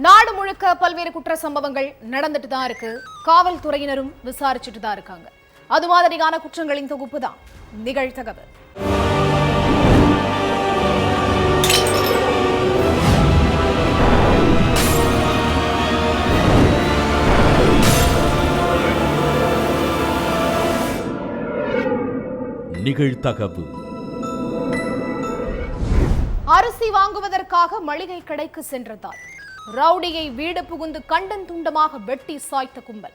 நாடு முழுக்க பல்வேறு குற்ற சம்பவங்கள் நடந்துட்டு தான் இருக்கு. காவல்துறையினரும் விசாரிச்சுட்டு தான் இருக்காங்க. அது மாதிரியான குற்றங்களின் தொகுப்பு தான் நிகழ்தகவு. நிகழ்தகவு. அரிசி வாங்குவதற்காக மளிகை கடைக்கு சென்றதால் ரவுடியை வீடு புகுந்து கண்டன் துண்டமாக வெட்டி சாய்த்த கும்பல்.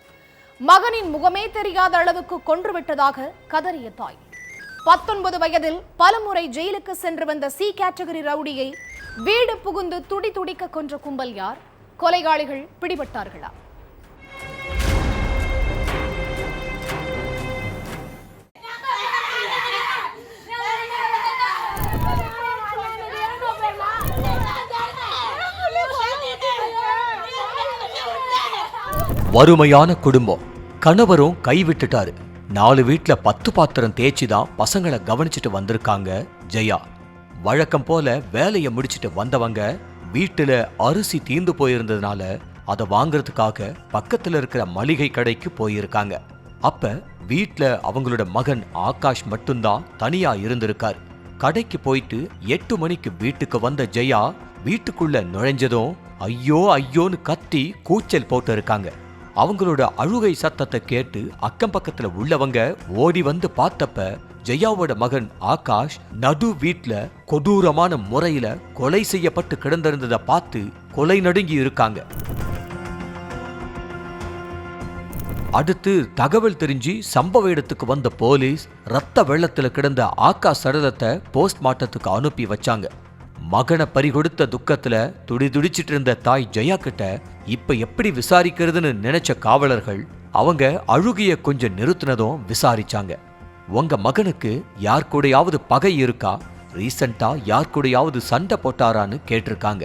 மகனின் முகமே தெரியாத அளவுக்கு கொன்றுவிட்டதாக கதறிய தாய். 19 வயதில் பலமுறை ஜெயிலுக்கு சென்று வந்த சி கேட்டகரி ரவுடியை வீடு புகுந்து துடி துடிக்க கொன்ற கும்பல் யார்? கொலைகாளிகள் பிடிபட்டார்களா? வறுமையான குடும்பம். கணவரும் கைவிட்டுட்டாரு. 4 வீட்ல 10 பாத்திரம் தேய்ச்சிதான் பசங்களை கவனிச்சுட்டு வந்திருக்காங்க ஜெயா. வழக்கம் போல வேலையை முடிச்சிட்டு வந்தவங்க வீட்டுல அரிசி தீர்ந்து போயிருந்ததுனால அதை வாங்குறதுக்காக பக்கத்துல இருக்கிற மளிகை கடைக்கு போயிருக்காங்க. அப்ப வீட்டுல அவங்களோட மகன் ஆகாஷ் மட்டும்தான் தனியா இருந்திருக்காரு. கடைக்கு போயிட்டு 8 மணிக்கு வீட்டுக்கு வந்த ஜெயா வீட்டுக்குள்ள நுழைஞ்சதும் ஐயோ ஐயோன்னு கத்தி கூச்சல் போட்டு இருக்காங்க. அவங்களோட அழுகை சத்தத்தை கேட்டு அக்கம் பக்கத்துல உள்ளவங்க ஓடி வந்து பார்த்தப்ப ஜெயாவோட மகன் ஆகாஷ் நடு வீட்ல கொடூரமான முறையில கொலை செய்யப்பட்டு கிடந்திருந்ததை பார்த்து கொலை நடுங்கி இருக்காங்க. அடுத்து தகவல் தெரிஞ்சு சம்பவ இடத்துக்கு வந்த போலீஸ் ரத்த வெள்ளத்துல கிடந்த ஆகாஷ் சடலத்தை போஸ்ட்மார்ட்டத்துக்கு அனுப்பி வச்சாங்க. மகனை பறிகொடுத்த துக்கத்துல துடிச்சிட்டு இருந்த தாய் ஜெயா கிட்ட இப்ப எப்படி விசாரிக்கிறதுன்னு நினைச்ச காவலர்கள் அவங்க அழுகிய கொஞ்சம் நிறுத்தினதும் விசாரிச்சாங்க. உங்க மகனுக்கு யார் கூடயாவது பகை இருக்கா? ரீசெண்டா யார் கூடயாவது சண்டை போட்டாரான்னு கேட்டிருக்காங்க.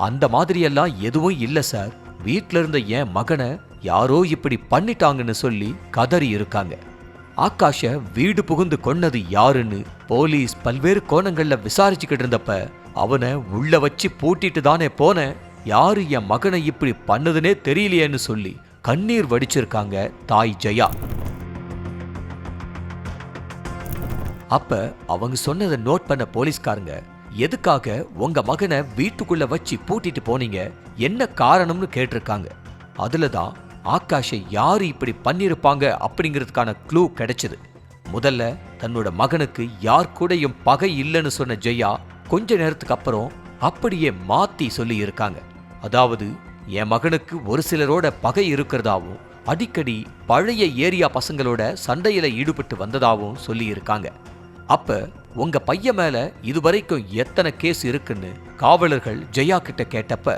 அந்த மாதிரியெல்லாம் எதுவும் இல்ல சார், வீட்ல இருந்த என் மகனை யாரோ இப்படி பண்ணிட்டாங்கன்னு சொல்லி கதறி இருக்காங்க. ஆகாஷ வீடு புகுந்து கொன்னது யாருன்னு போலீஸ் பல்வேறு கோணங்கள்ல விசாரிச்சுக்கிட்டு இருந்தப்ப அவனை உள்ள வச்சு பூட்டிட்டு தானே போனேன், யாரு என் மகனை இப்படி பண்ணதுனே தெரியலையேன்னு சொல்லி கண்ணீர் வடிச்சிருக்காங்க தாய் ஜெயா. அப்ப அவங்க சொன்னதை நோட் பண்ண போலீஸ்காரங்க எதுக்காக உங்க மகனை வீட்டுக்குள்ள வச்சு பூட்டிட்டு போனீங்க, என்ன காரணம்னு கேட்டிருக்காங்க. அதுலதான் ஆகாஷை யாரு இப்படி பண்ணிருப்பாங்க அப்படிங்கிறதுக்கான க்ளூ கிடைச்சது. முதல்ல தன்னோட மகனுக்கு யார் கூடயும் பகை இல்லைன்னு சொன்ன ஜெயா கொஞ்ச நேரத்துக்கு அப்புறம் அப்படியே மாத்தி சொல்லி இருக்காங்க. அதாவது என் மகனுக்கு ஒரு சிலரோட பகை இருக்கிறதாவும் அடிக்கடி பழைய ஏரியா பசங்களோட சண்டையில ஈடுபட்டு வந்ததாவும் சொல்லி இருக்காங்க. அப்ப உங்க பையன் மேல இதுவரைக்கும் எத்தனை கேஸ் இருக்குன்னு காவலர்கள் ஜெயா கிட்ட கேட்டப்ப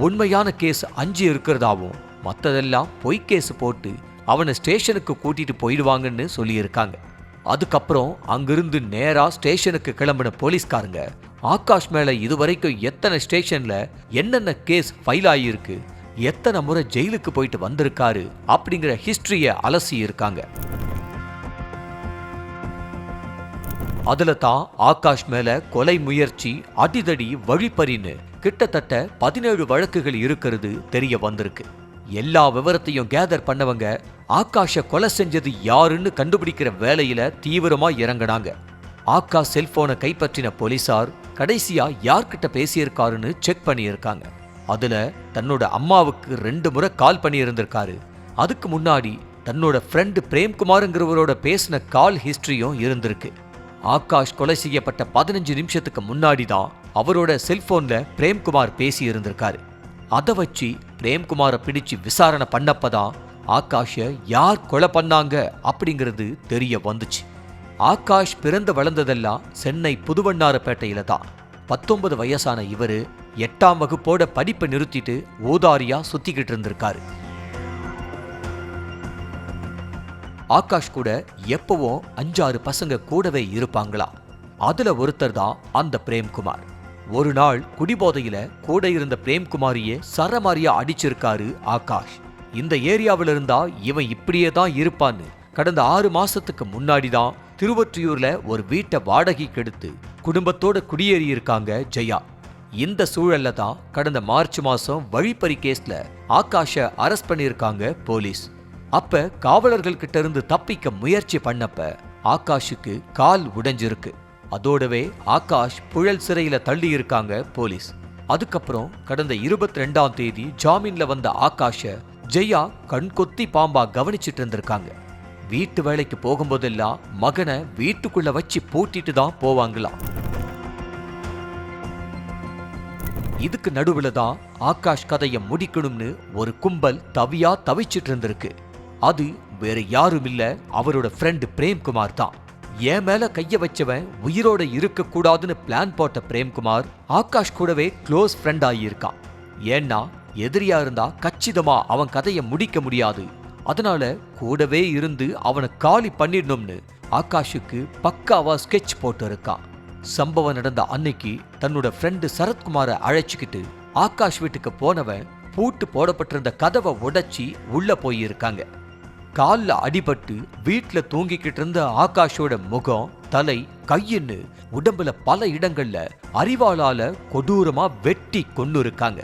உண்மையான கேஸ் 5 இருக்கிறதாவும் மத்ததெல்லாம் பொய் கேஸ் போட்டு அவனை ஸ்டேஷனுக்கு கூட்டிட்டு போயிடுவாங்கன்னு சொல்லி இருக்காங்க. அதுக்கப்புறம் அங்கிருந்து நேரா ஸ்டேஷனுக்கு கிளம்பின போலீஸ்காரங்க ஆகாஷ் மேல இதுவரைக்கும் எத்தனை ஸ்டேஷன்ல என்னென்ன கேஸ் ஃபைல் ஆகியிருக்கு, எத்தனை முறை ஜெயிலுக்கு போயிட்டு வந்திருக்காரு அப்படிங்கிற ஹிஸ்டரிய அலசி இருக்காங்க. அதுல தான் ஆகாஷ் மேல கொலை முயற்சி, அடிதடி, வழிப்பறின்னு கிட்டத்தட்ட 17 வழக்குகள் இருக்கிறது தெரிய வந்திருக்கு. எல்லா விவரத்தையும் கேதர் பண்ணவங்க ஆகாஷ கொலை செஞ்சது யாருன்னு கண்டுபிடிக்கிற வேலையில தீவிரமா இறங்கினாங்க. ஆகாஷ் செல்போனை கைப்பற்றின போலீசார் கடைசியா யார்கிட்ட பேசியிருக்காருன்னு செக் பண்ணியிருக்காங்க. அதுல தன்னோட அம்மாவுக்கு 2 முறை கால் பண்ணி இருந்திருக்காரு. அதுக்கு முன்னாடி தன்னோட ஃப்ரெண்டு பிரேம்குமார்ங்கிறவரோட பேசின கால் ஹிஸ்டரியும் இருந்திருக்கு. ஆகாஷ் கொலை செய்யப்பட்ட 15 நிமிஷத்துக்கு முன்னாடி தான் அவரோட செல்போன்ல பிரேம்குமார் பேசி இருந்திருக்காரு. அதை வச்சு பிரேம்குமாரை பிடிச்சு விசாரணை பண்ணப்பதான் ஆகாஷ யார் கொலை பண்ணாங்க அப்படிங்கிறது தெரிய வந்துச்சு. ஆகாஷ் பிறந்து வளர்ந்ததெல்லாம் சென்னை புதுவண்ணாரப்பேட்டையில தான். 19 வயசான இவரு 8ஆம் வகுப்போட படிப்பை நிறுத்திட்டு ஊதாரியா சுத்திக்கிட்டு இருந்திருக்காரு. ஆகாஷ் கூட எப்பவும் 5-6 பசங்க கூடவே இருப்பாங்களா. அதுல ஒருத்தர் தான் அந்த பிரேம்குமார். ஒரு நாள் குடிபோதையில கூட இருந்த பிரேம்குமாரியே சரமாரியா அடிச்சிருக்காரு ஆகாஷ். இந்த ஏரியாவில இருந்தா இவன் இப்படியே தான் இருப்பான்னு கடந்த 6 மாசத்துக்கு முன்னாடிதான் திருவொற்றியூர்ல ஒரு வீட்டை வாடகைக்கு எடுத்து குடும்பத்தோட குடியேறி இருக்காங்க ஜெயா. இந்த சூழல்ல தான் கடந்த மார்ச் மாசம் வழிப்பறி கேஸ்ல ஆகாஷ அரெஸ்ட் பண்ணியிருக்காங்க போலீஸ். அப்ப காவலர்கள் கிட்ட இருந்து தப்பிக்க முயற்சி பண்ணப்ப ஆகாஷுக்கு கால் உடைஞ்சிருக்கு. அதோடவே ஆகாஷ் புழல் சிறையில தள்ளி இருக்காங்க போலீஸ். அதுக்கப்புறம் கடந்த 22ஆம் தேதி ஜாமீன்ல வந்த ஆகாஷ ஜெயா கண்கொத்தி பாம்பா கவனிச்சிட்டு இருந்திருக்காங்க. வீட்டு வேலைக்கு போகும்போதெல்லாம் மகனை வீட்டுக்குள்ள வச்சு பூட்டிட்டு தான் போவாங்களாம். இதுக்கு நடுவுல தான் ஆகாஷ் கதையை முடிக்கணும்னு ஒரு கும்பல் தவிச்சிட்டு இருந்திருக்கு. அது வேற யாரும் இல்ல, அவரோட ஃப்ரெண்ட் பிரேம்குமார் தான். என் மேல கைய வச்சவன் உயிரோட இருக்க கூடாதுன்னு பிளான் போட்ட பிரேம்குமார் ஆகாஷ் கூடவே க்ளோஸ் ஃப்ரெண்ட் ஆகியிருக்கான். ஏன்னா எதிரியா இருந்தா கச்சிதமா அவன் கதையை முடிக்க முடியாது, அதனால கூடவே இருந்து அவனை காலி பண்ணிடணும்னு ஆகாஷுக்கு பக்காவா ஸ்கெட்ச் போட்டு இருக்கான். சம்பவம் நடந்த அன்னைக்கு தன்னோட ஃப்ரெண்டு சரத்குமாரை அழைச்சிக்கிட்டு ஆகாஷ் வீட்டுக்கு போனவன் பூட்டு போடப்பட்டிருந்த கதவை உடைச்சி உள்ள போயிருக்காங்க. கால்ல அடிபட்டு வீட்டுல தூங்கிக்கிட்டு இருந்த ஆகாஷோட முகம், தலை, கையின்னு உடம்புல பல இடங்கள்ல அரிவாளால கொடூரமா வெட்டி கொன்னு இருக்காங்க.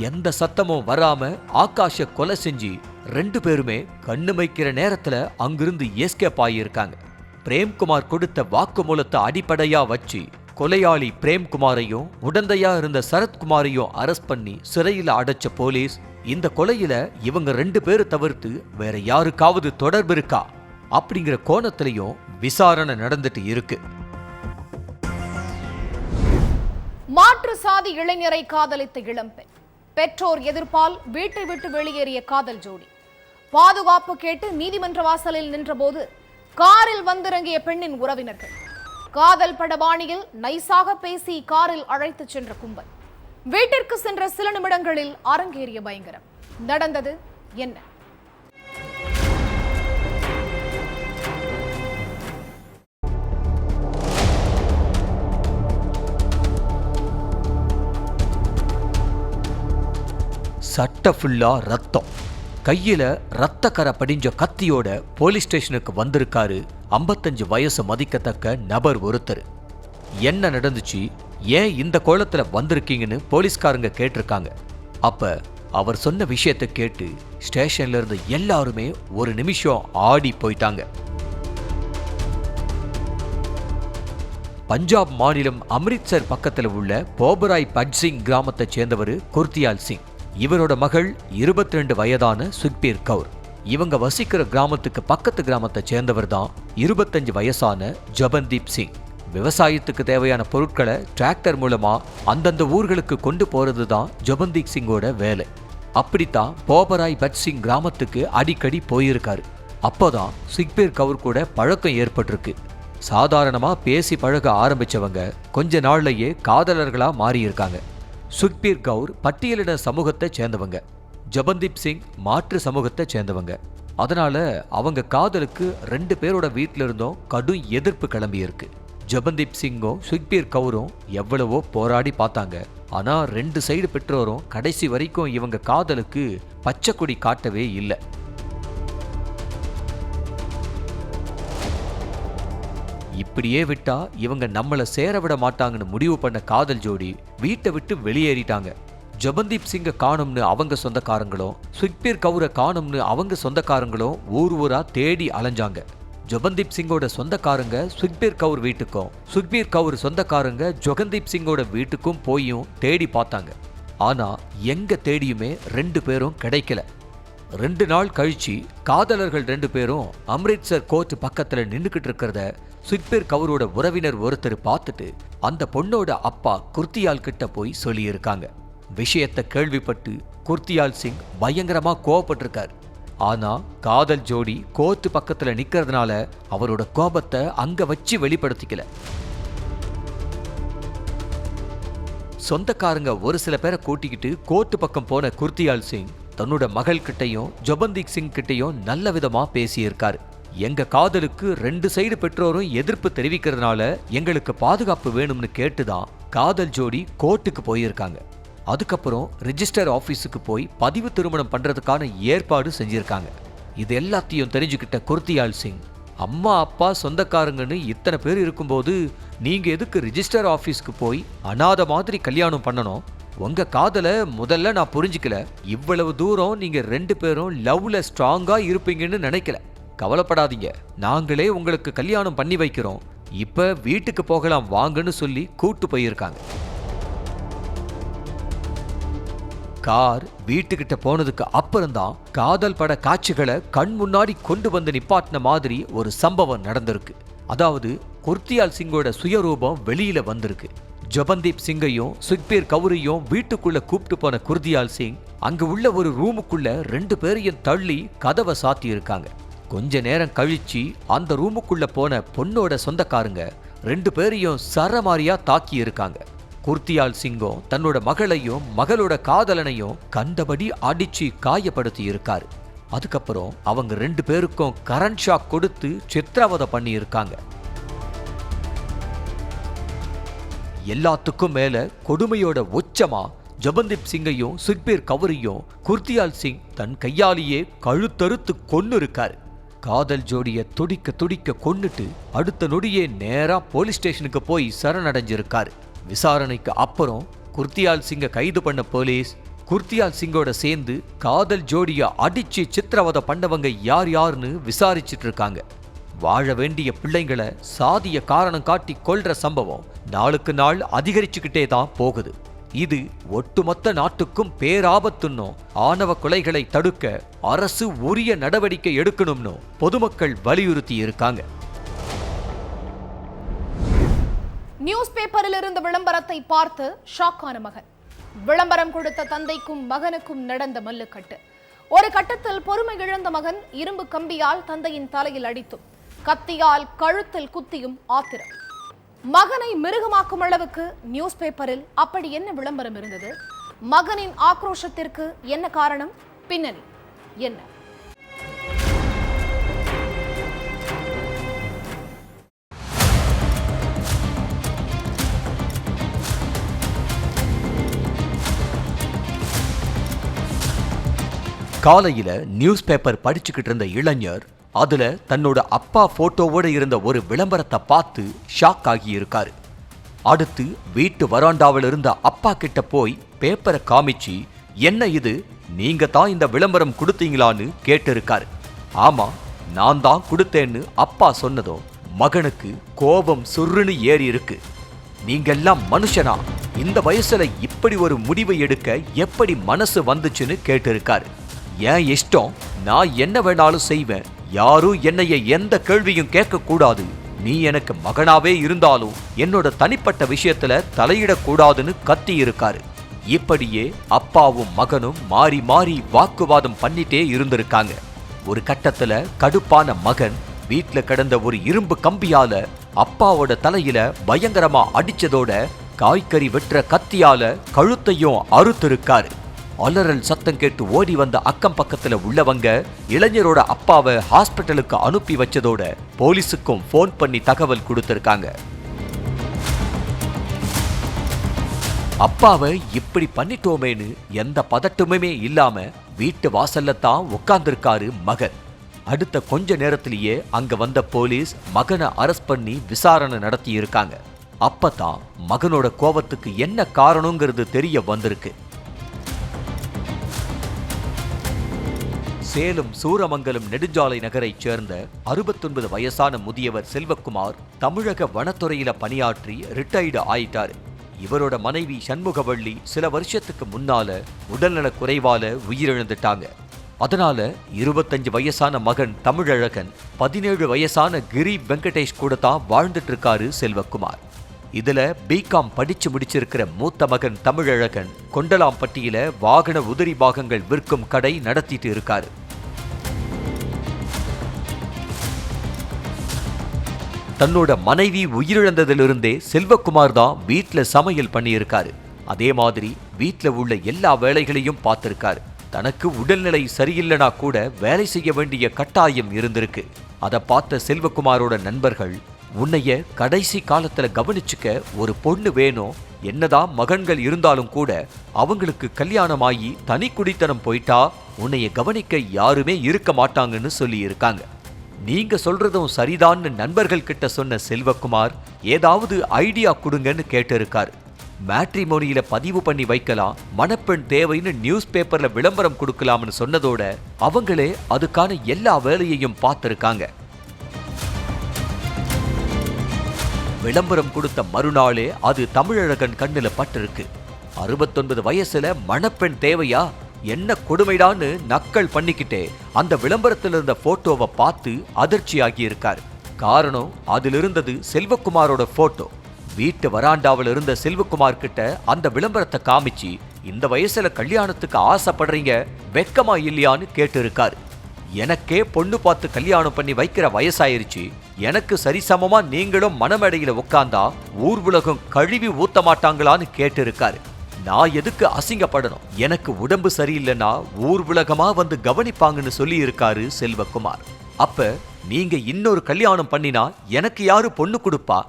எந்த சத்தமும் வராம ஆகாஷ கொலை செஞ்சு 2 பேருமே கண்ணு வைக்கிற நேரத்துல அங்கிருந்து எஸ்கேப் ஆகியிருக்காங்க. பிரேம்குமார் கொடுத்த வாக்குமூலத்தை அடிப்படையா வச்சு கொலையாளி பிரேம்குமாரையும் உடந்தையா இருந்த சரத்குமாரையும் அரெஸ்ட் பண்ணி சிறையில அடைச்ச போலீஸ் இந்த கொலையில இவங்க 2 பேரை தவிர்த்து வேற யாருக்காவது தொடர்பு இருக்கா அப்படிங்கிற கோணத்திலையும் விசாரணை நடந்துட்டு இருக்கு. மாற்று சாதி இளைஞரை காதலித்த இளம்பெண், பெற்றோர் எதிர்ப்பால் வீட்டை விட்டு வெளியேறிய காதல் ஜோடி. பாதுகாப்பு கேட்டு நீதிமன்ற வாசலில் நின்றபோது காரில் வந்திறங்கிய பெண்ணின் உறவினர்கள் காதல் படபாணியில் நைசாக பேசி காரில் அழைத்து சென்ற கும்பல். வீட்டிற்கு சென்ற சில நிமிடங்களில் அரங்கேறிய பயங்கரம். நடந்தது என்ன? சட்ட ஃபுல்லா ரத்தம், கையில ரத்தக்கரை படிஞ்ச கத்தியோட போலீஸ் ஸ்டேஷனுக்கு வந்திருக்காரு 55 வயசு மதிக்கத்தக்க நபர் ஒருத்தர். என்ன நடந்துச்சு, ஏன் இந்த கோலத்துல வந்திருக்கீங்கன்னு போலீஸ்காரங்க கேட்டிருக்காங்க. அப்ப அவர் சொன்ன விஷயத்தை கேட்டு ஸ்டேஷன்ல இருந்து எல்லாருமே ஒரு நிமிஷம் ஆடி போயிட்டாங்க. பஞ்சாப் மாநிலம் அம்ரித்சர் பக்கத்துல உள்ள போபராய் பட்சிங் கிராமத்தை சேர்ந்தவர் குர்தியால் சிங். இவரோட மகள் 22 வயதான சுக்பீர் கவுர். இவங்க வசிக்கிற கிராமத்துக்கு பக்கத்து கிராமத்தை சேர்ந்தவர் தான் 25 வயசான ஜபன்தீப் சிங். விவசாயத்துக்கு தேவையான பொருட்களை டிராக்டர் மூலமா அந்தந்த ஊர்களுக்கு கொண்டு போறது தான் ஜபன்தீப் சிங்கோட வேலை. அப்படித்தான் போபராய் பட் சிங் கிராமத்துக்கு அடிக்கடி போயிருக்காரு. அப்போதான் சுக்பீர் கவுர் கூட பழக்கம் ஏற்பட்டிருக்கு. சாதாரணமா பேசி பழக ஆரம்பிச்சவங்க கொஞ்ச நாள்லயே காதலர்களா மாறியிருக்காங்க. சுக்பீர் கவுர் பட்டியலின சமூகத்தை சேர்ந்தவங்க, ஜபன்தீப் சிங் மாற்று சமூகத்தை சேர்ந்தவங்க. அதனால அவங்க காதலுக்கு 2 பேரோட வீட்டில இருந்தும் கடும் எதிர்ப்பு கிளம்பி இருக்கு. ஜபன்தீப் சிங்கும் சுக்பீர் கவுரும் எவ்வளவோ போராடி பார்த்தாங்க. ஆனா 2 சைடு பெற்றோரும் கடைசி வரைக்கும் இவங்க காதலுக்கு பச்சை கொடி காட்டவே இல்லை. இப்படியே விட்டா இவங்க நம்மள சேர விட மாட்டாங்கன்னு முடிவு பண்ண காதல் ஜோடி வீட்டை விட்டு வெளியேறிட்டாங்க. ஜபன்தீப் சிங்க காணும்னு அவங்க சொந்தக்காரங்களும் சுக்பீர் கவுரை காணும்னு அவங்க சொந்தக்காரங்களும் ஊரா தேடி அலைஞ்சாங்க. ஜபன்தீப் சிங்கோட சொந்தக்காரங்க சுக்பீர் கவுர் வீட்டுக்கும் சுக்பீர் கவுர் சொந்தக்காரங்க ஜொகன்தீப் சிங்கோட வீட்டுக்கும் போயும் தேடி பார்த்தாங்க. ஆனா எங்க தேடியுமே 2 பேரும் கிடைக்கல. 2 நாள் கழிச்சு காதலர்கள் 2 பேரும் அம்ரித்சர் கோர்ட் பக்கத்துல நின்னுக்கிட்டு இருக்கிறத சுக்பீர் கவுரோட உறவினர் ஒருத்தர் பார்த்துட்டு அந்த பொண்ணோட அப்பா குர்தியால் கிட்ட போய் சொல்லியிருக்காங்க. விஷயத்தை கேள்விப்பட்டு குர்தியால் சிங் பயங்கரமா கோபப்பட்டிருக்கார். ஆனா காதல் ஜோடி கோர்ட் பக்கத்துல நிக்கிறதுனால அவரோட கோபத்தை அங்க வச்சு வெளிப்படுத்திக்கல. சொந்தக்காரங்க ஒரு சில பேரை கூட்டிக்கிட்டு கோர்ட் பக்கம் போன குர்தியால் சிங் தன்னோட மகள் கிட்டையும் ஜபன்தீப் சிங் கிட்டையும் நல்ல விதமா பேசியிருக்காரு. எங்க காதலுக்கு 2 சைடு பெற்றோரும் எதிர்ப்பு தெரிவிக்கிறதுனால எங்களுக்கு பாதுகாப்பு வேணும்னு கேட்டுதான் காதல் ஜோடி கோர்ட்டுக்கு போயிருக்காங்க. அதுக்கப்புறம் ரிஜிஸ்டர் ஆபீஸுக்கு போய் பதிவு திருமணம் பண்றதுக்கான ஏற்பாடு செஞ்சிருக்காங்க. இது எல்லாத்தையும் தெரிஞ்சுக்கிட்ட குர்தியால் சிங் அம்மா அப்பா சொந்தக்காரங்கன்னு இத்தனை பேர் இருக்கும்போது நீங்க எதுக்கு ரிஜிஸ்டர் ஆபீஸ்க்கு போய் அனாதை மாதிரி கல்யாணம் பண்ணணும்? உங்க காதலை முதல்ல நான் புரிஞ்சுக்கல. இவ்வளவு தூரம் நீங்க 2 பேரும் லவ்ல ஸ்ட்ராங்கா இருப்பீங்கன்னு நினைக்கல. கவலைப்படாதீங்க, நாங்களே உங்களுக்கு கல்யாணம் பண்ணி வைக்கிறோம். இப்ப வீட்டுக்கு போகலாம் வாங்கன்னு சொல்லி கூட்டு போயிருக்காங்க. கார் வீட்டுக்கிட்ட போனதுக்கு அப்புறம்தான் காதல் பட காட்சிகளை கண் முன்னாடி கொண்டு வந்து நிப்பாட்டின மாதிரி ஒரு சம்பவம் நடந்திருக்கு. அதாவது குர்த்தியால் சிங்கோட சுயரூபம் வெளியில வந்திருக்கு. ஜபன்தீப் சிங்கையும் சுக்பீர் கவுரையும் வீட்டுக்குள்ள கூப்பிட்டு போன குர்தியால் சிங் அங்க உள்ள ஒரு ரூமுக்குள்ள 2 பேரையும் தள்ளி கதவை சாத்தி இருக்காங்க. கொஞ்ச நேரம் கழிச்சு அந்த ரூமுக்குள்ள போன பொண்ணோட சொந்தக்காரங்க 2 பேரையும் சரமாரியா தாக்கி இருக்காங்க. குர்த்தியால் சிங்கும் தன்னோட மகளையும் மகளோட காதலனையும் கண்டபடி அடிச்சு காயப்படுத்தி இருக்காரு. அதுக்கப்புறம் அவங்க 2 பேருக்கும் கரண்ட் ஷாக் கொடுத்து சித்திரவதை பண்ணி இருக்காங்க. எல்லாத்துக்கும் மேல கொடுமையோட உச்சமா ஜபன்தீப் சிங்கையும் சுக்பீர் கவுரையும் குர்த்தியால் சிங் தன் கையாலேயே கழுத்தறுத்து கொன்னு இருக்காரு. காதல் ஜோடிய துடிக்க துடிக்க கொன்னுட்டு அடுத்த நொடியே நேரா போலீஸ் ஸ்டேஷனுக்கு போய் சரணடைஞ்சிருக்காரு. விசாரணைக்கு அப்புறம் குர்த்தியால் சிங்கை கைது பண்ண போலீஸ் குர்த்தியால் சிங்கோட சேர்ந்து காதல் ஜோடிய அடிச்சு சித்திரவதை பண்ணவங்க யார் யாருன்னு விசாரிச்சிட்டு இருக்காங்க. வாழ வேண்டிய பிள்ளைங்களை சாதிய காரணம் காட்டி கொல்ற சம்பவம் நாளுக்கு நாள் அதிகரிச்சுக்கிட்டே தான் போகுது. இது ஒட்டுமொத்த நாட்டுக்கும் பேராபத்துன்னும் ஆணவ கொலைகளை தடுக்க அரசு உரிய நடவடிக்கை எடுக்கணும்னு பொதுமக்கள் வலியுறுத்தி இருக்காங்க. நியூஸ் பேப்பரில் இருந்த விளம்பரத்தை பார்த்து ஷாக்கான மகன். விளம்பரம் கொடுத்த தந்தைக்கும் மகனுக்கும் நடந்த மல்லுக்கட்டு. ஒரு கட்டத்தில் பொறுமை இழந்த மகன் இரும்பு கம்பியால் தந்தையின் தலையில் அடித்தும் கத்தியால் கழுத்தில் குத்தியும் ஆத்திரம். மகனை மிருகமாக்கும் அளவுக்கு நியூஸ் பேப்பரில் அப்படி என்ன விளம்பரம் இருந்தது? மகனின் ஆக்ரோஷத்திற்கு என்ன காரணம்? பின்னணி என்ன? காலையில நியூஸ் பேப்பர் படிச்சுக்கிட்டு இருந்த இளைஞர் அதுல தன்னோட அப்பா போட்டோவோட இருந்த ஒரு விளம்பரத்தை பார்த்து ஷாக் ஆகி இருக்காரு. அடுத்து வீட்டு வராண்டாவில் இருந்த அப்பா கிட்ட போய் பேப்பரை காமிச்சு, என்ன இது, நீங்க தான் இந்த விளம்பரம் கொடுத்தீங்களான்னு கேட்டு இருக்காரு. ஆமா, நான் தான் கொடுத்தேன்னு அப்பா சொன்னதும் மகனுக்கு கோபம் சுருன்னு ஏறி இருக்கு. நீங்கெல்லாம் மனுஷனா? இந்த வயசுல இப்படி ஒரு முடிவை எடுக்க எப்படி மனசு வந்துச்சுன்னு கேட்டு இருக்காரு. ஏன் இஷ்டம், நான் என்ன வேணாலும் செய்வேன், யாரும் என்னைய எந்த கேள்வியும் கேட்க கூடாது, நீ எனக்கு மகனாவே இருந்தாலும் என்னோட தனிப்பட்ட விஷயத்துல தலையிடக்கூடாதுன்னு கத்தி இருக்காரு. இப்படியே அப்பாவும் மகனும் மாறி மாறி வாக்குவாதம் பண்ணிட்டே இருந்திருக்காங்க. ஒரு கட்டத்துல கடுப்பான மகன் வீட்டுல கிடந்த ஒரு இரும்பு கம்பியால அப்பாவோட தலையில பயங்கரமா அடிச்சதோட காய்கறி வெட்டுற கத்தியால கழுத்தையும் அறுத்திருக்காரு. அலறல் சத்தம் கேட்டு ஓடி வந்த அக்கம் பக்கத்துல உள்ளவங்க இளைஞரோட அப்பாவை ஹாஸ்பிட்டலுக்கு அனுப்பி வச்சதோட போலீஸுக்கும் போன் பண்ணி தகவல் கொடுத்திருக்காங்க. அப்பாவை இப்படி பண்ணிட்டோமேனு எந்த பதட்டமுமே இல்லாம வீட்டு வாசல்ல தான் உட்கார்ந்திருக்காரு மகன். அடுத்த கொஞ்ச நேரத்திலேயே அங்க வந்த போலீஸ் மகனை அரெஸ்ட் பண்ணி விசாரணை நடத்தி இருக்காங்க. அப்பதான் மகனோட கோபத்துக்கு என்ன காரணங்கிறது தெரிய வந்திருக்கு. சேலம் சூரமங்கலம் நெடுஞ்சாலை நகரைச் சேர்ந்த 69 வயசான முதியவர் செல்வக்குமார் தமிழக வனத்துறையில பணியாற்றி ரிட்டையர்டு ஆயிட்டாரு. இவரோட மனைவி சண்முகவள்ளி சில வருஷத்துக்கு முன்னால உடல்நல குறைவால உயிரிழந்துட்டாங்க. அதனால 25 வயசான மகன் தமிழழகன் 17 வயசான கிரி வெங்கடேஷ் கூட தான் வாழ்ந்துட்டு இருக்காரு செல்வக்குமார். இதுல பிகாம் படிச்சு முடிச்சிருக்கிற மூத்த மகன் தமிழழகன் கொண்டலாம்பட்டியில வாகன உதிரி பாகங்கள் விற்கும் கடை நடத்திட்டு இருக்காரு. தன்னோட மனைவி உயிரிழந்ததிலிருந்தே செல்வக்குமார் தான் வீட்டுல சமையல் பண்ணி இருக்காரு. அதே மாதிரி வீட்டுல உள்ள எல்லா வேலைகளையும் பார்த்திருக்காரு. தனக்கு உடல்நிலை சரியில்லைனா கூட வேலை செய்ய வேண்டிய கட்டாயம் இருந்திருக்கு. அதை பார்த்த செல்வக்குமாரோட நண்பர்கள், உன்னைய கடைசி காலத்துல கவனிச்சுக்க ஒரு பொண்ணு வேணும், என்னதான் மகன்கள் இருந்தாலும் கூட அவங்களுக்கு கல்யாணமாகி தனி குடித்தனம் போயிட்டா உன்னைய கவனிக்க யாருமே இருக்க மாட்டாங்கன்னு சொல்லி இருக்காங்க. நீங்க சொல்றதும் சரிதான்னு நண்பர்கள் கிட்ட சொன்ன செல்வகுமார் ஏதாவது ஐடியா கொடுங்கன்னு கேட்டிருக்காரு. மேட்ரிமோனியில பதிவு பண்ணி வைக்கலாம், மணப்பெண் தேவைன்னு நியூஸ் பேப்பர்ல விளம்பரம் கொடுக்கலாம்னு சொன்னதோட அவங்களே அதுக்கான எல்லா வேலையையும் பார்த்திருக்காங்க. விளம்பரம் கொடுத்த மறுநாளே அது தமிழழகன் கண்ணுல பட்டிருக்கு. 69 வயசுல மணப்பெண் தேவையா, என்ன கொடுமைடான்னு நக்கல் பண்ணிக்கிட்டே அந்த விளம்பரத்தில் இருந்த போட்டோவை பார்த்து அதிர்ச்சியாகி இருக்காரு. காரணம், அதில் இருந்தது செல்வகுமாரோட போட்டோ. வீட்டு வராண்டாவில் இருந்த செல்வகுமார் கிட்ட அந்த விளம்பரத்தை காமிச்சு, இந்த வயசுல கல்யாணத்துக்கு ஆசைப்படுறீங்க, வெக்கமா இல்லையான்னு கேட்டு இருக்காரு. எனக்கே பொண்ணு பார்த்து கல்யாணம் பண்ணி வைக்கிற வயசாயிருச்சு, எனக்கு சரிசமமா நீங்களும் மணமேடையில உட்கார்ந்தா ஊர் உலகம் கழுவி ஊத்த மாட்டாங்களான்னு கேட்டு இருக்காரு. நான் எதுக்கு அசிங்கப்படணும், எனக்கு உடம்பு சரியில்லைன்னா ஊர் உலகமா வந்து கவனிப்பாங்கன்னு சொல்லி இருக்காரு செல்வகுமார். அப்ப நீங்க இன்னொரு கல்யாணம் பண்ணினா எனக்கு யாரு பொண்ணு கொடுப்பா,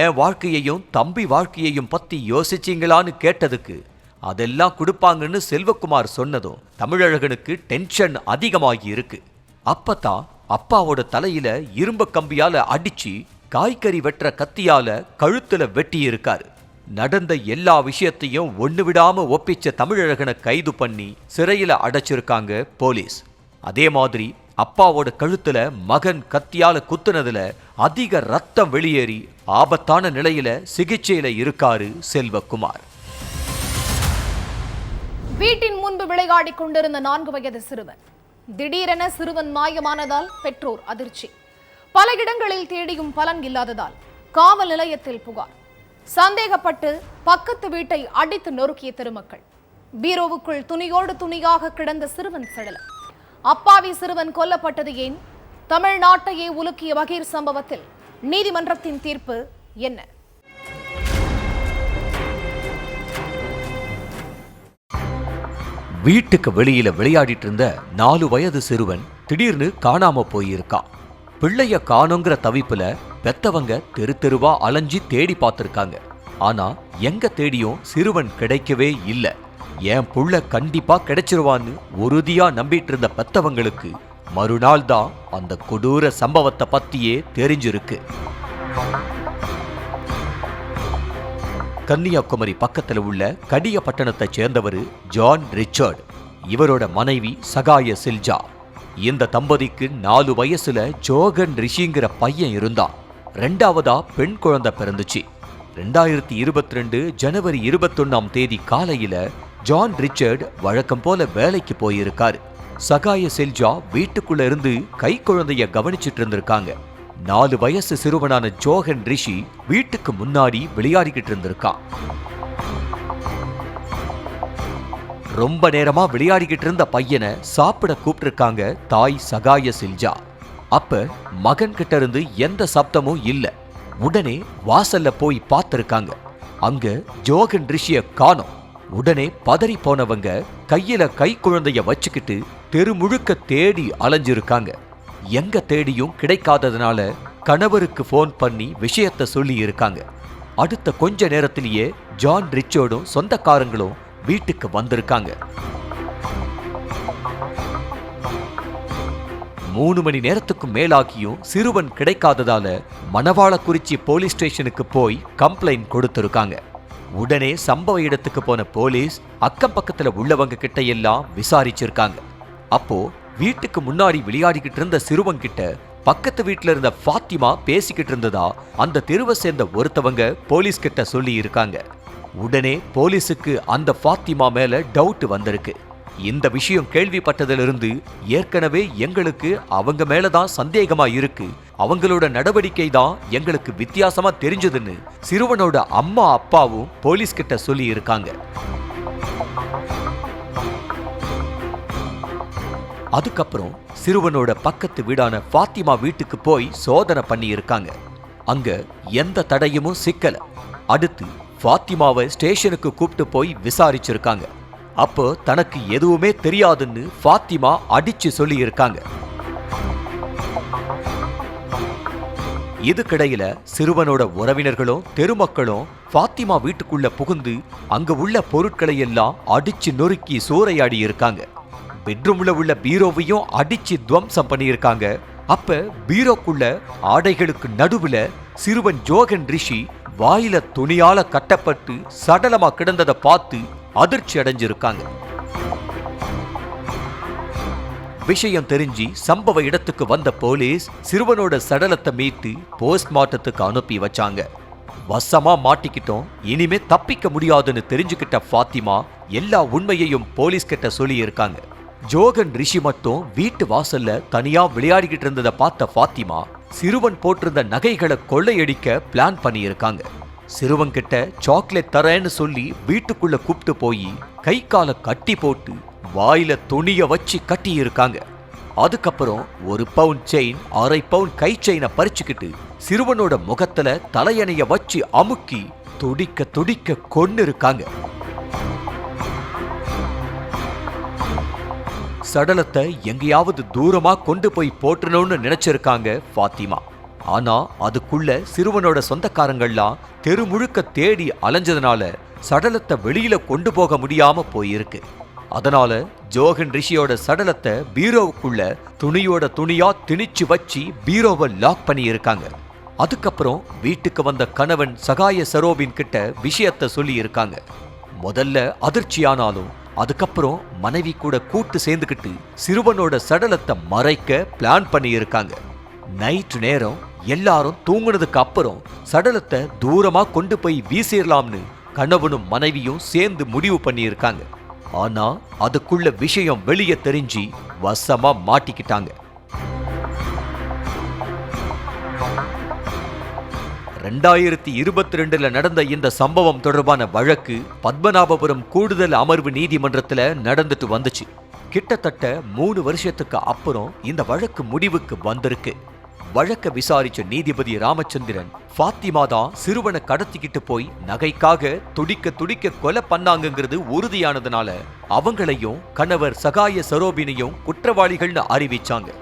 என் வாழ்க்கையையும் தம்பி வாழ்க்கையையும் பத்தி யோசிச்சீங்களான்னு கேட்டதுக்கு அதெல்லாம் கொடுப்பாங்கன்னு செல்வகுமார் சொன்னதும் தமிழழகனுக்கு டென்ஷன் அதிகமாகி இருக்கு. அப்பதான் அப்பாவோட தலையில இரும்பு கம்பியால அடிச்சு காய்கறி வெட்டுற கத்தியால கழுத்துல வெட்டி இருக்காரு. நடந்த எல்லா விஷயத்தையும் ஒண்ணு விடாம ஒப்பிச்ச தமிழழகனை கைது பண்ணி சிறையில அடைச்சிருக்காங்க போலீஸ். அதே மாதிரி அப்பாவோட கழுத்துல மகன் கத்தியால குத்துனதுல அதிக ரத்தம் வெளியேறி ஆபத்தான நிலையில சிகிச்சையில இருக்காரு செல்வகுமார். வீட்டின் முன்பு விளையாடிக் கொண்டிருந்த 4 வயது சிறுவன் திடீரென சிறுவன் மாயமானதால் பெற்றோர் அதிர்ச்சி. பல இடங்களில் தேடியும் பலன் இல்லாததால் காவல் நிலையத்தில் புகார். சந்தேகப்பட்டு பக்கத்து வீட்டை அடித்து நொறுக்கிய திருமக்கள். பீரோவுக்குள் துணியோடு துணியாக கிடந்த சிறுவன் சடலம். அப்பாவி சிறுவன் கொல்லப்பட்டது ஏன்? தமிழ்நாட்டையே உலுக்கிய பகீர் சம்பவத்தில் நீதிமன்றத்தின் தீர்ப்பு என்ன? வீட்டுக்கு வெளியில விளையாடிட்டு இருந்த 4 வயது சிறுவன் திடீர்னு காணாம போயிருக்கான். பிள்ளைய காணோங்கிற தவிப்புல பெத்தவங்க தெரு தெருவா அலைஞ்சி தேடி பார்த்திருக்காங்க. ஆனா எங்க தேடியும் சிறுவன் கிடைக்கவே இல்லை. என் புள்ள கண்டிப்பா கிடைச்சிருவான்னு உறுதியா நம்பிட்டு இருந்த பெத்தவங்களுக்கு மறுநாள் தான் அந்த கொடூர சம்பவத்தை பத்தியே தெரிஞ்சிருக்கு. கன்னியாகுமரி பக்கத்துல உள்ள கடியப்பட்டணத்தை சேர்ந்தவர் ஜான் ரிச்சர்ட். இவரோட மனைவி சகாய சில்ஜா. இந்த தம்பதிக்கு 4 வயசுல ஜோகன் ரிஷிங்கிற பையன் இருந்தான். 2ஆவதா பெண் குழந்தை பிறந்துச்சு. 2022 ஜனவரி 21ஆம் தேதி காலையில ஜான் ரிச்சர்ட் வழக்கம் போல வேலைக்கு போயிருக்காரு. சகாய சில்ஜா வீட்டுக்குள்ள இருந்து கை குழந்தைய கவனிச்சிட்டு இருந்திருக்காங்க. 4 வயசு சிறுவனான ஜோகன் ரிஷி வீட்டுக்கு முன்னாடி விளையாடிக்கிட்டு இருந்திருக்கான். ரொம்ப நேரமா விளையாடிக்கிட்டு இருந்த பையனை சாப்பிட கூப்பிட்டிருக்காங்க தாய் சகாய சில்ஜா. அப்ப மகன் கிட்ட இருந்து எந்த சப்தமும் இல்ல. உடனே வாசல்ல போய் பார்த்திருக்காங்க. அங்க ஜோகன் ரிஷிய காணோம். உடனே பதறி போனவங்க கையில கை குழந்தைய வச்சுக்கிட்டு தெரு முழுக்க தேடி அலைஞ்சிருக்காங்க. எங்க தேடியும் கிடைக்காததுனால கணவருக்கு போன் பண்ணி விஷயத்த சொல்லி இருக்காங்க. அடுத்த கொஞ்ச நேரத்திலேயே ஜான் ரிச்சர்டும் சொந்தக்காரங்களும் வீட்டுக்கு வந்திருக்காங்க. 3 மணி நேரத்துக்கு மேலாகியும் சிறுவன் கிடைக்காததால மணவாளக்குறிச்சி போலீஸ் ஸ்டேஷனுக்கு போய் கம்ப்ளைண்ட் கொடுத்திருக்காங்க. உடனே சம்பவ இடத்துக்கு போன போலீஸ் அக்கம் பக்கத்துல உள்ளவங்க கிட்ட எல்லாம் விசாரிச்சிருக்காங்க. அப்போ வீட்டுக்கு முன்னாடி விளையாடிக்கிட்டு இருந்த சிறுவன் கிட்ட பக்கத்து வீட்டுல இருந்த ஃபாத்திமா பேசிக்கிட்டு இருந்ததா அந்த தெருவை சேர்ந்த ஒருத்தவங்க போலீஸ் கிட்ட சொல்லி இருக்காங்க. உடனே போலீஸுக்கு அந்த ஃபாத்திமா மேல டவுட் வந்திருக்கு. இந்த விஷயம் கேள்விப்பட்டதிலிருந்து ஏற்கனவே எங்களுக்கு அவங்க மேலதான் சந்தேகமா இருக்கு, அவங்களோட நடவடிக்கை தான் எங்களுக்கு வித்தியாசமா தெரிஞ்சதுன்னு சிறுவனோட அம்மா அப்பாவும் போலீஸ் கிட்ட சொல்லி இருக்காங்க. அதுக்கப்புறம் சிறுவனோட பக்கத்து வீடான ஃபாத்திமா வீட்டுக்கு போய் சோதனை பண்ணி இருக்காங்க. அங்க எந்த தடையும் சிக்கல. அடுத்து ஃபாத்திமாவை ஸ்டேஷனுக்கு கூப்பிட்டு போய் விசாரிச்சிருக்காங்க. அப்போ தனக்கு எதுவுமே தெரியாதுன்னு ஃபாத்திமா அடிச்சு சொல்லி இருக்காங்க. இதுக்கிடையில சிறுவனோட உறவினர்களும் தெருமக்களும் ஃபாத்திமா வீட்டுக்குள்ள புகுந்து அங்க உள்ள பொருட்களை எல்லாம் அடிச்சு நொறுக்கி சூறையாடி இருக்காங்க. பெட்ரூம்ல உள்ள பீரோவையும் அடிச்சு துவம்சம் பண்ணியிருக்காங்க. அப்ப பீரோக்குள்ள ஆடைகளுக்கு நடுவுல சிறுவன் ஜோகன் ரிஷி வாயில துணியால கட்டப்பட்டு சடலமா கிடந்ததை பார்த்து அதிர்ச்சி அடைஞ்சிருக்காங்க. விஷயம் தெரிஞ்சு சம்பவ இடத்துக்கு வந்த போலீஸ் சிறுவனோட சடலத்தை மீட்டு போஸ்ட்மார்ட்டத்துக்கு அனுப்பி வச்சாங்க. வசமா மாட்டிக்கிட்டோம், இனிமே தப்பிக்க முடியாதுன்னு தெரிஞ்சுக்கிட்ட ஃபாத்திமா எல்லா உண்மையையும் போலீஸ் கிட்ட சொல்லி இருக்காங்க. ஜோகன் ரிஷி மட்டும் வீட்டு வாசல்ல தனியா விளையாடிக்கிட்டு இருந்ததை பார்த்த ஃபாத்திமா சிறுவன் போட்டிருந்த நகைகளை கொள்ளையடிக்க பிளான் பண்ணியிருக்காங்க. சிறுவன் கிட்ட சாக்லேட் தரேன்னு சொல்லி வீட்டுக்குள்ள கூப்பிட்டு போய் கை காலை கட்டி போட்டு வாயில துணிய வச்சு கட்டி இருக்காங்க. அதுக்கப்புறம் 1 பவுன் செயின், 1/2 பவுன் கை செயினை பறிச்சுக்கிட்டு சிறுவனோட முகத்துல தலையணைய வச்சு அமுக்கி துடிக்க துடிக்க கொன்னு இருக்காங்க. சடலத்தை எங்கேயாவது தூரமா கொண்டு போய் போற்றணும்னு நினைச்சிருக்காங்க ஃபாத்திமா. ஆனா அதுக்குள்ள சிறுவனோட சொந்தக்காரங்கள்லாம் தெரு முழுக்க தேடி அலைஞ்சதுனால சடலத்தை வெளியில கொண்டு போக முடியாம போயிருக்கு. அதனால ஜோகன் ரிஷியோட சடலத்தை பீரோவுக்குள்ள துணியோட துணியா திணிச்சு வச்சு பீரோவை லாக் பண்ணி இருக்காங்க. அதுக்கப்புறம் வீட்டுக்கு வந்த கணவன் சகாய சரோபின் கிட்ட விஷயத்த சொல்லி இருக்காங்க. முதல்ல அதிர்ச்சியானாலும் அதுக்கப்புறம் மனைவி கூட கூட்டு சேர்ந்துக்கிட்டு சிறுவனோட சடலத்தை மறைக்க பிளான் பண்ணி இருக்காங்க. நைட் நேரம் எல்லாரும் தூங்குனதுக்கு அப்புறம் சடலத்தை தூரமா கொண்டு போய் வீசிடலாம்னு கணவனும் மனைவியும் சேர்ந்து முடிவு பண்ணி இருக்காங்க. ஆனா அதுக்குள்ள விஷயம் வெளியே தெரிஞ்சு வசமா மாட்டிக்கிட்டாங்க. 2022 நடந்த இந்த சம்பவம் தொடர்பான வழக்கு பத்மநாபபுரம் கூடுதல் அமர்வு நீதிமன்றத்தில் நடந்துட்டு வந்துச்சு. கிட்டத்தட்ட 3 வருஷத்துக்கு அப்புறம் இந்த வழக்கு முடிவுக்கு வந்திருக்கு. வழக்க விசாரிச்ச நீதிபதி ராமச்சந்திரன் ஃபாத்திமா தான் சிறுவனை கடத்திக்கிட்டு போய் நகைக்காக துடிக்க துடிக்க கொலை பண்ணாங்கிறது உறுதியானதுனால அவங்களையும் கணவர் சகாய சரோபினையும் குற்றவாளிகள்னு அறிவிச்சாங்க.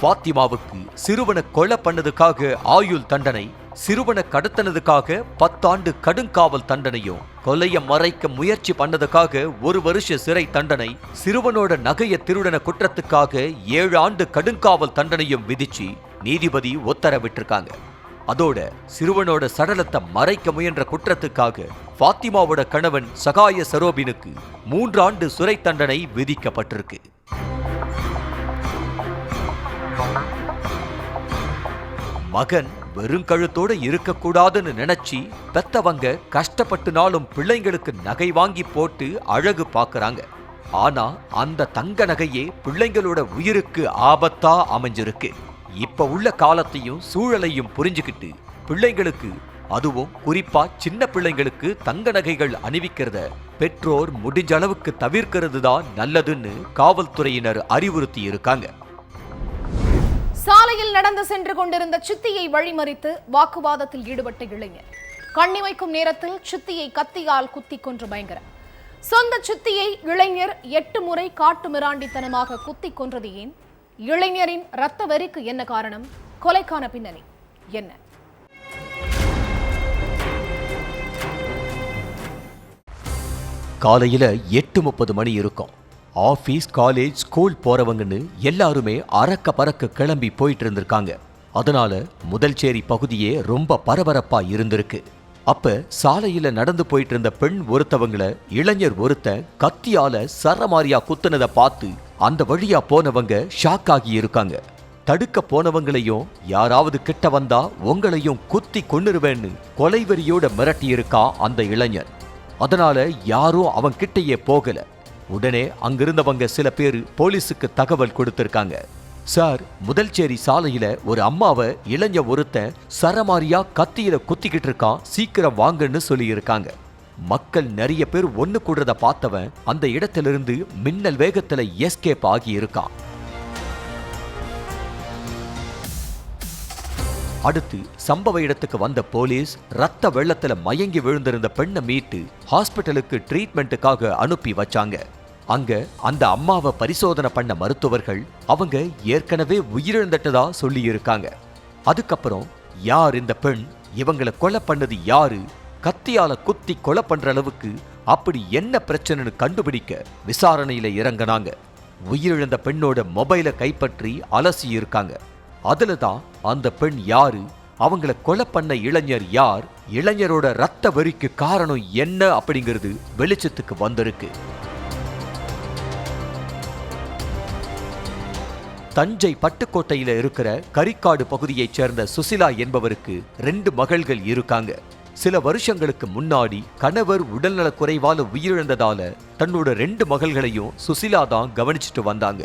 ஃபாத்திமாவுக்கு சிறுவனை கொலை பண்ணதுக்காக ஆயுள் தண்டனை, சிறுவனை கடத்தினதுக்காக 10 ஆண்டு கடுங்காவல் தண்டனையும், கொலையை மறைக்க முயற்சி பண்ணதுக்காக 1 வருஷ சிறை தண்டனை, சிறுவனோட நகைய திருடன குற்றத்துக்காக 7 ஆண்டு கடுங்காவல் தண்டனையும் விதிச்சு நீதிபதி உத்தரவிட்டிருக்காங்க. அதோட சிறுவனோட சடலத்தை மறைக்க முயன்ற குற்றத்துக்காக ஃபாத்திமாவோட கணவன் சகாய சரோபினுக்கு 3 ஆண்டு சிறை தண்டனை விதிக்கப்பட்டிருக்கு. மகன் வெறுங்கழுத்தோட இருக்கக்கூடாதுன்னு நினைச்சு பெத்தவங்க கஷ்டப்பட்டுனாலும் பிள்ளைங்களுக்கு நகை வாங்கி போட்டு அழகு பாக்குறாங்க. ஆனா அந்த தங்க நகையே பிள்ளைங்களோட உயிருக்கு ஆபத்தா அமைஞ்சிருக்கு. இப்ப உள்ள காலத்தையும் சூழலையும் புரிஞ்சுக்கிட்டு பிள்ளைங்களுக்கு, அதுவும் குறிப்பா சின்ன பிள்ளைங்களுக்கு தங்க நகைகள் அணிவிக்கிறத பெற்றோர் முடிஞ்ச அளவுக்கு தவிர்க்கிறது தான் நல்லதுன்னு காவல்துறையினர் அறிவுறுத்தி இருக்காங்க. சாலையில் நடந்து சென்று கொண்டிருந்த சித்தியை வழிமறித்து வாக்குவாதத்தில் ஈடுபட்ட இளைஞர் கண்ணி வைக்கும் நேரத்தில் சித்தியை கத்தியால் குத்தி கொன்று பயங்கரம். சொந்த சித்தியை இளைஞர் 8 முறை காட்டு மிராண்டித்தனமாக குத்தி கொன்றது ஏன்? இளைஞரின் இரத்த வெறிக்கு என்ன காரணம்? கொலைக்கான பின்னணி என்ன? காலையில 8:30 மணி இருக்கும். ஆபீஸ், காலேஜ், ஸ்கூல் போறவங்கன்னு எல்லாருமே அறக்க பறக்க கிளம்பி போயிட்டு இருந்திருக்காங்க. அதனால முதல்சேரி பகுதியே ரொம்ப பரபரப்பா இருந்திருக்கு. அப்ப சாலையில நடந்து போயிட்டு இருந்த பெண் ஒருத்தவங்களை இளைஞர் ஒருத்தன் கத்தியால சரமாரியா குத்துனதை பார்த்து அந்த வழியா போனவங்க ஷாக் ஆகி இருக்காங்க. தடுக்க போனவங்களையும் யாராவது கிட்ட வந்தா உங்களையும் குத்தி கொன்னுருவேன்னு கொலைவெறியோட மிரட்டி இருக்கான் அந்த இளைஞர். அதனால யாரும் அவன் கிட்டையே போகல. உடனே அங்கிருந்தவங்க சில பேர் போலீஸுக்கு தகவல் கொடுத்திருக்காங்க. சார், முதல்சேரி சாலையில ஒரு அம்மாவை இளைஞர் ஒருத்தன் சரமாரியா கத்தியில குத்திக்கிட்டு இருக்கான், சீக்கிரம் வாங்கன்னு சொல்லி இருக்காங்க. மக்கள் நிறைய பேர் ஒண்ணு கூடுறத பார்த்தவன் அந்த இடத்திலிருந்து மின்னல் வேகத்துல எஸ்கேப் ஆகி இருக்கான். அடுத்து சம்பவ இடத்துக்கு வந்த போலீஸ் ரத்த வெள்ளத்துல மயங்கி விழுந்திருந்த பெண்ணை மீட்டு ஹாஸ்பிட்டலுக்கு ட்ரீட்மெண்ட்டுக்காக அனுப்பி வச்சாங்க. அங்க அந்த அம்மாவை பரிசோதனை பண்ண மருத்துவர்கள் அவங்க ஏற்கனவே உயிரிழந்துட்டதா சொல்லி இருக்காங்க. அதுக்கப்புறம் யார் இந்த பெண், இவங்களை கொலை பண்ணது யாரு, கத்தியால குத்தி கொலை பண்ற அளவுக்கு அப்படி என்ன பிரச்சனைன்னு கண்டுபிடிக்க விசாரணையில இறங்கினாங்க. உயிரிழந்த பெண்ணோட மொபைலை கைப்பற்றி அலசி இருக்காங்க. அதுலதான் அந்த பெண் யாரு, அவங்கள கொலை பண்ண இளைஞர் யார், இளைஞரோட ரத்த வெறிக்கு காரணம் என்ன அப்படிங்கிறது வெளிச்சத்துக்கு வந்திருக்கு. தஞ்சை பட்டுக்கோட்டையில இருக்கிற கரிக்காடு பகுதியைச் சேர்ந்த சுசிலா என்பவருக்கு 2 மகள்கள் இருக்காங்க. சில வருஷங்களுக்கு முன்னாடி கணவர் உடல்நலக் குறைவால உயிரிழந்ததால தன்னோட 2 மகள்களையும் சுசிலா தான் கவனிச்சுட்டு வந்தாங்க.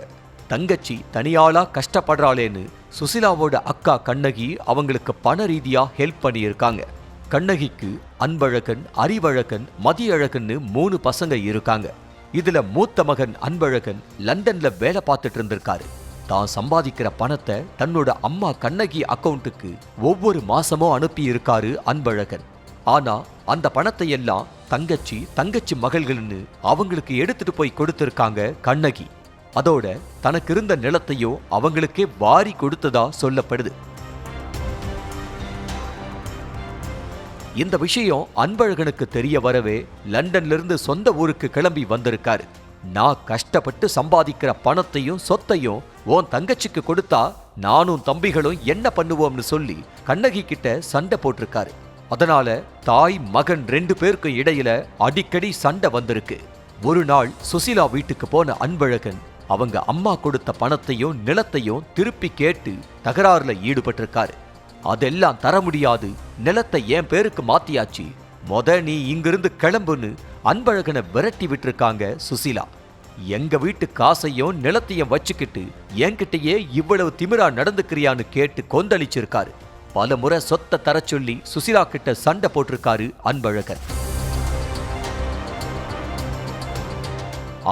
தங்கச்சி தனியாளா கஷ்டப்படுறாளேன்னு சுசிலாவோட அக்கா கண்ணகி அவங்களுக்கு பண ரீதியா ஹெல்ப் பண்ணியிருக்காங்க. கண்ணகிக்கு அன்பழகன், அறிவழகன், மதியழகன்னு 3 பசங்க இருக்காங்க. இதுல மூத்த மகன் அன்பழகன் லண்டன்ல வேலை பார்த்துட்டு இருந்திருக்காரு. தான் சம்பாதிக்கிற பணத்தை தன்னோட அம்மா கண்ணகி அக்கவுண்ட்டுக்கு ஒவ்வொரு மாசமும் அனுப்பி இருக்காரு அன்பழகன். ஆனா அந்த பணத்தை எல்லாம் தங்கச்சி மகள்கள்னு அவங்களுக்கு எடுத்துட்டு போய் கொடுத்திருக்காங்க கண்ணகி. அதோட தனக்கு இருந்த நிலத்தையும் அவங்களுக்கே வாரி கொடுத்ததா சொல்லப்படுது. இந்த விஷயம் அன்பழகனுக்கு தெரிய வரவே லண்டன்ல இருந்து சொந்த ஊருக்கு கிளம்பி வந்திருக்காரு. நான் கஷ்டப்பட்டு சம்பாதிக்கிற பணத்தையும் சொத்தையும் உன் தங்கச்சிக்கு கொடுத்தா நானும் தம்பிகளும் என்ன பண்ணுவோம்னு சொல்லி கண்ணகி கிட்ட சண்டை போட்டிருக்காரு. அதனால தாய் மகன் 2 பேருக்கும் இடையில அடிக்கடி சண்டை வந்திருக்கு. ஒரு நாள் சுசிலா வீட்டுக்கு போன அன்பழகன் அவங்க அம்மா கொடுத்த பணத்தையும் நிலத்தையும் திருப்பி கேட்டு தகராறுல ஈடுபட்டிருக்காரு. அதெல்லாம் தர முடியாது, நிலத்தை என் பேருக்கு மாத்தியாச்சு, நீ இங்கிருந்து கிளம்புன்னு அன்பழகனை விரட்டி விட்டுருக்காங்க சுசிலா. எங்க வீட்டு காசையும் நிலத்தையும் வச்சுக்கிட்டு என்கிட்டயே இவ்வளவு திமிரா நடந்துக்கிறியான்னு கேட்டு கொந்தளிச்சிருக்காரு. பல முறை சொத்தை தர சொல்லி சுசிலா கிட்ட சண்டை போட்டிருக்காரு அன்பழகன்.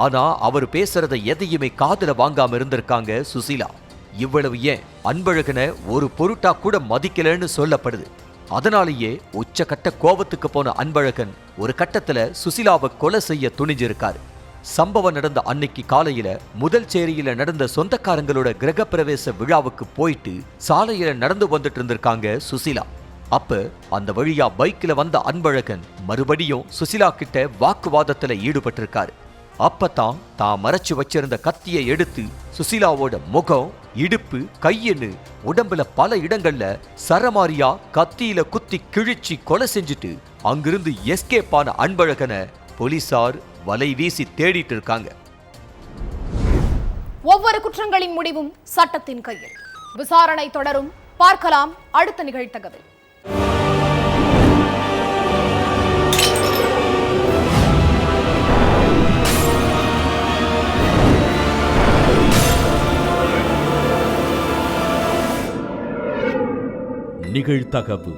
ஆனா அவர் பேசுறத எதையுமே காதுல வாங்காம இருந்திருக்காங்க சுசிலா. இவ்வளவு ஏன் அன்பழகனை ஒரு பொருட்டா கூட மதிக்கலன்னு சொல்லப்படுது. அதனாலேயே உச்சகட்ட கோபத்துக்கு போன அன்பழகன் ஒரு கட்டத்துல சுசிலாவை கொலை செய்ய துணிஞ்சிருக்காரு. சம்பவம் நடந்த அன்னைக்கு காலையில முதல் சேரியில நடந்த சொந்தக்காரங்களோட கிரகப்பிரவேச விழாவுக்கு போயிட்டு சாலையில நடந்து வந்துட்டு இருந்திருக்காங்க சுசிலா. அப்ப அந்த வழியா பைக்ல வந்த அன்பழகன் மறுபடியும் சுசிலா கிட்ட வாக்குவாதத்துல ஈடுபட்டிருக்காரு. அப்பதான் தான் மறைச்சு வச்சிருந்த கத்தியை எடுத்து சுசிலாவோட முகம், இடுப்பு, கையின்னு உடம்புல பல இடங்கள்ல சரமாரியா கத்தியில குத்தி கிழிச்சி கொலை செஞ்சுட்டு அங்கிருந்து எஸ்கேப் ஆன அன்பழகனை போலீசார் வலை வீசி தேடிட்டு இருக்காங்க. ஒவ்வொரு குற்றங்களின் முடிவும் சட்டத்தின் கையில். விசாரணை தொடரும். பார்க்கலாம் அடுத்த நிகழ்த்தகவில். நிகழ்த்தகவு.